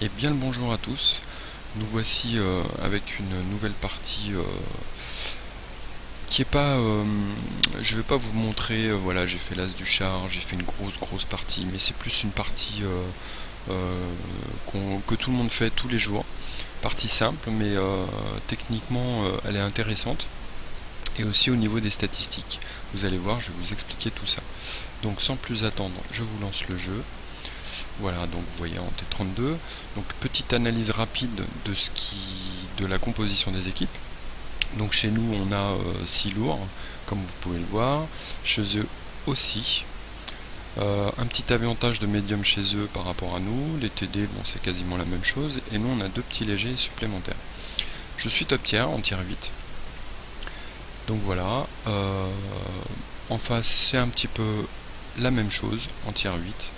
Et bien le bonjour à tous. Nous voici avec une nouvelle partie qui est pas... je vais pas vous montrer, voilà, j'ai fait l'as du char, j'ai fait une grosse partie, mais c'est plus une partie que tout le monde fait tous les jours. Partie simple, mais techniquement elle est intéressante. Et aussi au niveau des statistiques. Vous allez voir, je vais vous expliquer tout ça. Donc sans plus attendre, je vous lance le jeu. Voilà, donc vous voyez en T32. Donc petite analyse rapide de la composition des équipes. Donc chez nous on a 6 lourds, comme vous pouvez le voir. Chez eux aussi. Un petit avantage de médium chez eux par rapport à nous. Les TD, bon, c'est quasiment la même chose. Et nous on a 2 petits légers supplémentaires. Je suis top tier en tier 8. Donc voilà. En face c'est un petit peu la même chose en tier 8.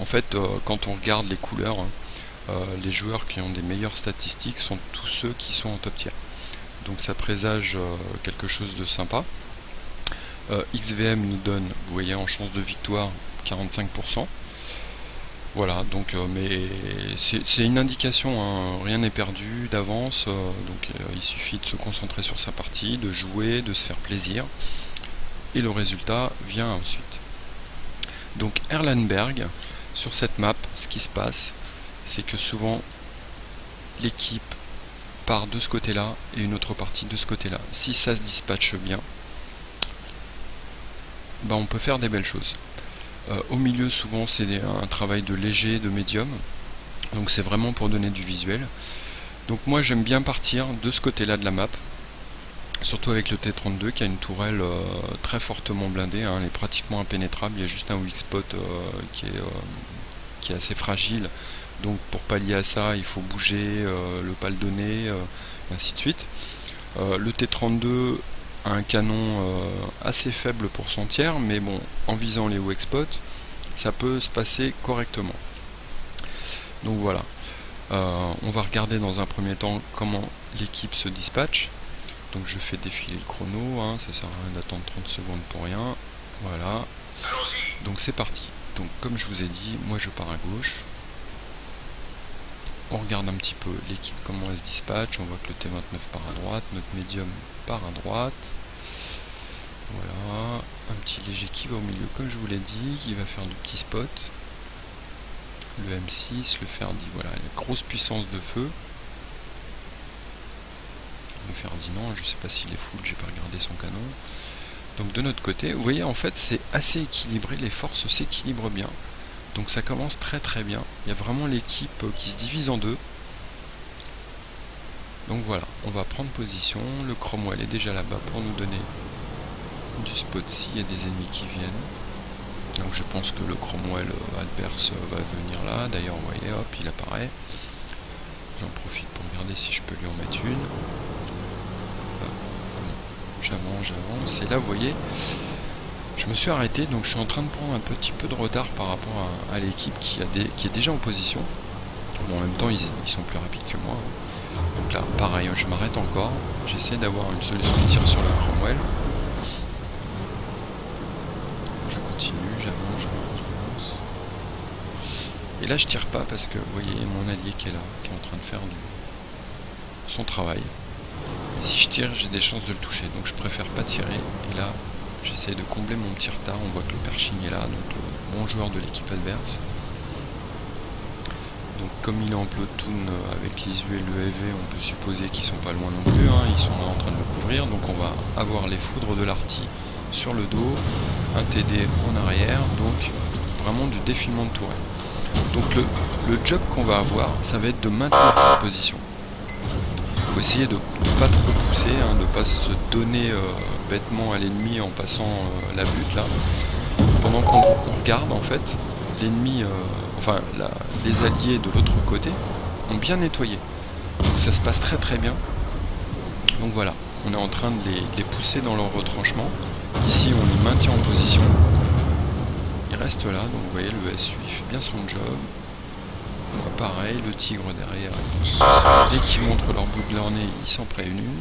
En fait, quand on regarde les couleurs, les joueurs qui ont des meilleures statistiques sont tous ceux qui sont en top tier. Donc ça présage quelque chose de sympa. XVM nous donne, vous voyez, en chance de victoire 45%. Voilà, donc mais c'est une indication, hein, rien n'est perdu d'avance, donc il suffit de se concentrer sur sa partie, de jouer, de se faire plaisir, et le résultat vient ensuite. Donc Erlenberg, sur cette map, ce qui se passe, c'est que souvent l'équipe part de ce côté-là et une autre partie de ce côté-là. Si ça se dispatche bien, on peut faire des belles choses. Au milieu, souvent, c'est un travail de léger, de médium. Donc c'est vraiment pour donner du visuel. Donc moi, j'aime bien partir de ce côté-là de la map. Surtout avec le T32 qui a une tourelle très fortement blindée, hein, elle est pratiquement impénétrable, il y a juste un weak spot qui est assez fragile, donc pour pallier à ça il faut bouger, le pas le donner, ainsi de suite. Le T32 a un canon assez faible pour son tiers, mais bon, en visant les weak spots, ça peut se passer correctement. Donc voilà, on va regarder dans un premier temps comment l'équipe se dispatche. Donc je fais défiler le chrono, hein, ça sert à rien d'attendre 30 secondes pour rien. Voilà. Donc c'est parti. Donc comme je vous ai dit, moi je pars à gauche. On regarde un petit peu l'équipe, comment elle se dispatche. On voit que le T29 part à droite, notre médium part à droite. Voilà. Un petit léger qui va au milieu, comme je vous l'ai dit, qui va faire de petits spots. Le M6, le Ferdi, voilà, une grosse puissance de feu. Le Ferdinand, je sais pas s'il est full, j'ai pas regardé son canon. Donc de notre côté, vous voyez, en fait c'est assez équilibré, les forces s'équilibrent bien. Donc ça commence très bien. Il y a vraiment l'équipe qui se divise en deux. Donc voilà, on va prendre position. Le Cromwell est déjà là-bas pour nous donner du spot s'il y a des ennemis qui viennent. Donc je pense que le Cromwell adverse va venir là. D'ailleurs, vous voyez, hop, il apparaît. J'en profite pour regarder si je peux lui en mettre une. J'avance, et là vous voyez, je me suis arrêté, donc je suis en train de prendre un petit peu de retard par rapport à l'équipe qui est déjà en position. Bon, en même temps, ils sont plus rapides que moi. Donc là, pareil, je m'arrête encore, j'essaie d'avoir une solution de tir sur le Cromwell. Je continue, j'avance. Et là, je tire pas parce que, vous voyez, mon allié qui est là, qui est en train de faire son travail. Et si je tire, j'ai des chances de le toucher, donc je préfère pas tirer. Et là, j'essaie de combler mon petit retard. On voit que le Pershing est là, donc le bon joueur de l'équipe adverse. Donc comme il est en platoon avec l'ISU et le EV, on peut supposer qu'ils sont pas loin non plus, hein. Ils sont là en train de le couvrir, donc on va avoir les foudres de l'arty sur le dos, un TD en arrière, donc vraiment du défilement de tourelle. Donc le job qu'on va avoir, ça va être de maintenir cette position. Il faut essayer de ne pas trop pousser, hein, de ne pas se donner bêtement à l'ennemi en passant la butte là. Pendant qu'on regarde, en fait, l'ennemi, les alliés de l'autre côté ont bien nettoyé. Donc ça se passe très bien. Donc voilà, on est en train de les pousser dans leur retranchement. Ici on les maintient en position. Ils restent là, donc vous voyez le SU il fait bien son job. Pareil, le tigre derrière, dès qu'ils montrent leur bout de leur nez, ils s'en prennent une.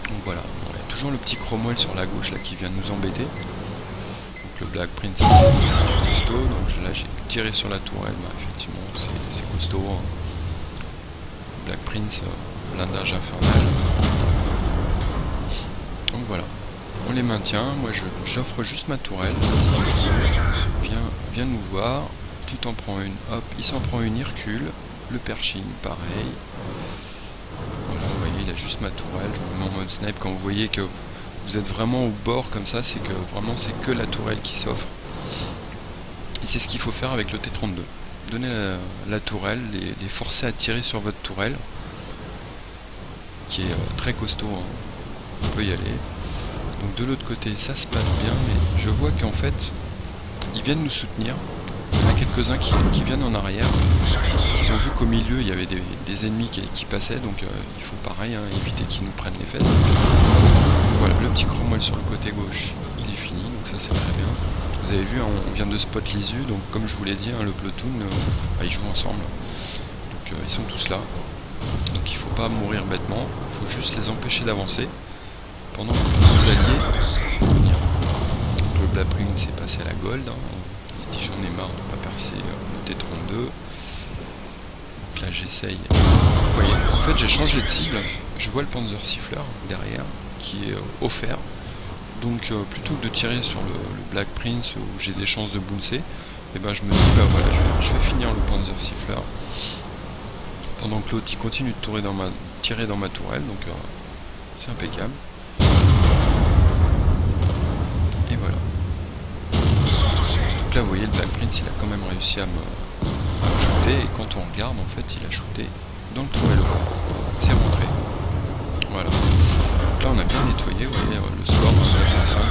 Donc voilà, on a toujours le petit Cromwell sur la gauche là qui vient nous embêter. Donc le Black Prince c'est du costaud, donc là j'ai tiré sur la tourelle, bah, effectivement c'est costaud, hein. Black Prince, blindage infernal. Donc voilà, on les maintient, moi j'offre juste ma tourelle, viens nous voir, tu t'en prends une, hop, il s'en prend une, il recule, le pershing pareil, voilà, vous voyez il a juste ma tourelle, je me mets en mode snipe, quand vous voyez que vous êtes vraiment au bord comme ça, c'est que vraiment c'est que la tourelle qui s'offre, et c'est ce qu'il faut faire avec le T32, donner la tourelle, les forcer à tirer sur votre tourelle, qui est très costaud, hein. On peut y aller. Donc de l'autre côté ça se passe bien, mais je vois qu'en fait ils viennent nous soutenir. Il y en a quelques-uns qui viennent en arrière parce qu'ils ont vu qu'au milieu il y avait des ennemis qui passaient, donc il faut pareil, hein, éviter qu'ils nous prennent les fesses. Donc, voilà, le petit cromwell sur le côté gauche il est fini, donc ça c'est très bien. Vous avez vu, hein, on vient de spot l'ISU, donc comme je vous l'ai dit, hein, le platoon bah, ils jouent ensemble, donc ils sont tous là. Donc il ne faut pas mourir bêtement, il faut juste les empêcher d'avancer pendant que vous alliez venir. Donc le Black Prince est passé à la gold, hein. Il se dit j'en ai marre de ne pas percer le T32. Donc là j'essaye. Vous voyez, en fait j'ai changé de cible, je vois le Panzersiffler derrière qui est offert. Donc plutôt que de tirer sur le Black Prince où j'ai des chances de bouncer, et ben je me dis bah voilà, je vais finir le Panzersiffler. Pendant que l'autre il continue de tirer dans ma tourelle, donc c'est impeccable. Et voilà. Donc là vous voyez le Black Prince il a quand même réussi à me shooter, et quand on regarde en fait il a shooté dans le trou à l'eau. C'est rentré. Voilà. Donc là on a bien nettoyé, vous voyez le score 9 à 5,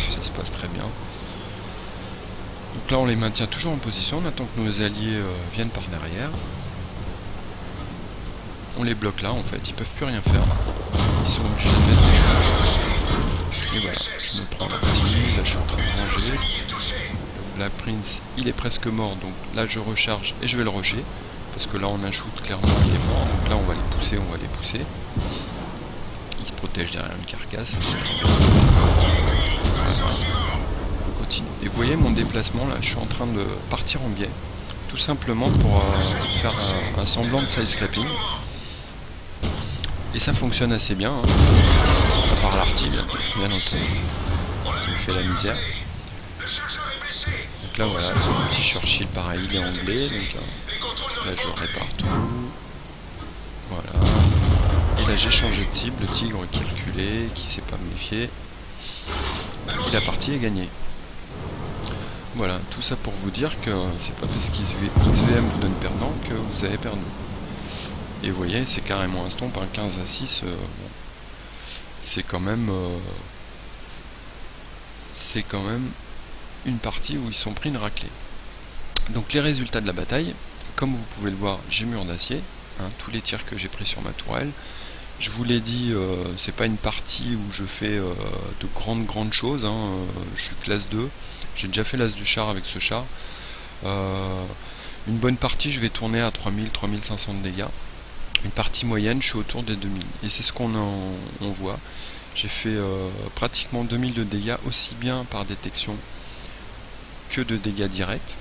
ça se passe très bien. Donc là on les maintient toujours en position, on attend que nos alliés viennent par derrière. On les bloque là en fait, ils peuvent plus rien faire. Ils sont obligés de mettre des choses. Et voilà, je me prends la petite, là je suis en train de ranger. Le Black Prince il est presque mort, donc là je recharge et je vais le rusher. Parce que là on a un shoot, clairement il est mort, donc là on va les pousser. Il se protège derrière une carcasse, c'est très bien. On continue. Et vous voyez mon déplacement là, je suis en train de partir en biais. Tout simplement pour faire un semblant de side scraping. Et ça fonctionne assez bien, hein. À part l'arty, bien entendu, qui me fait la misère. Donc là voilà, le petit Churchill pareil, il est anglais, donc là je répare tout. Voilà. Et là j'ai changé de cible, le tigre qui reculait, qui s'est pas méfié. Et la partie est gagnée. Voilà, tout ça pour vous dire que c'est pas parce qu'XVM vous donne perdant que vous avez perdu. Et vous voyez, c'est carrément un stomp, un 15 à 6, bon, c'est quand même une partie où ils sont pris une raclée. Donc les résultats de la bataille, comme vous pouvez le voir, j'ai mur d'acier, hein, tous les tirs que j'ai pris sur ma tourelle. Je vous l'ai dit, c'est pas une partie où je fais de grandes choses, hein, je suis classe 2, j'ai déjà fait l'as du char avec ce char. Une bonne partie, je vais tourner à 3000-3500 de dégâts. Une partie moyenne, je suis autour des 2000. Et c'est ce qu'on voit. J'ai fait pratiquement 2000 de dégâts, aussi bien par détection que de dégâts directs.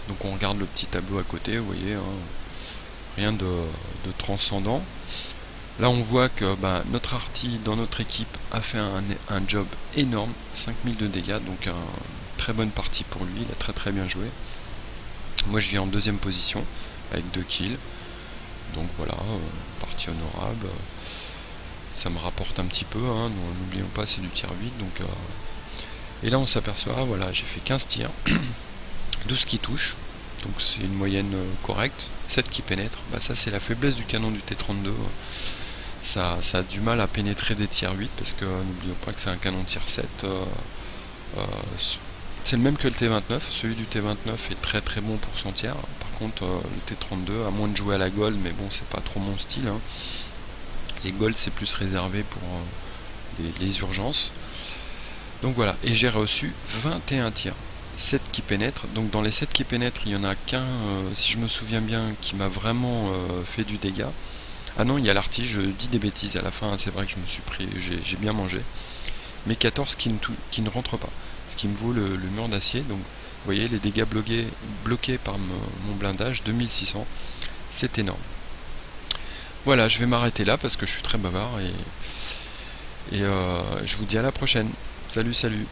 Donc on regarde le petit tableau à côté, vous voyez, hein, rien de transcendant. Là on voit que notre arty dans notre équipe a fait un job énorme, 5000 de dégâts, donc une très bonne partie pour lui, il a très bien joué. Moi je viens en deuxième position avec 2 kills. Donc voilà, partie honorable, ça me rapporte un petit peu, hein, n'oublions pas c'est du tier 8, donc et là on s'aperçoit, voilà, j'ai fait 15 tirs, 12 qui touchent, donc c'est une moyenne correcte, 7 qui pénètrent, ça c'est la faiblesse du canon du T32, ça a du mal à pénétrer des tiers 8, parce que n'oublions pas que c'est un canon tier 7, c'est le même que le T29, celui du T29 est très bon pour son tiers. Par contre le T32, à moins de jouer à la gold, mais bon c'est pas trop mon style, hein. Les gold c'est plus réservé pour les urgences. Donc voilà, et j'ai reçu 21 tirs, 7 qui pénètrent, donc dans les 7 qui pénètrent, il n'y en a qu'un, si je me souviens bien, qui m'a vraiment fait du dégât. Ah non, il y a l'arty, je dis des bêtises à la fin, c'est vrai que je me suis pris, j'ai bien mangé. Mais 14 qui ne rentrent pas. ce qui me vaut le mur d'acier. Donc vous voyez les dégâts bloqués par mon blindage, 2600, c'est énorme. Voilà, je vais m'arrêter là parce que je suis très bavard et je vous dis à la prochaine. Salut, salut.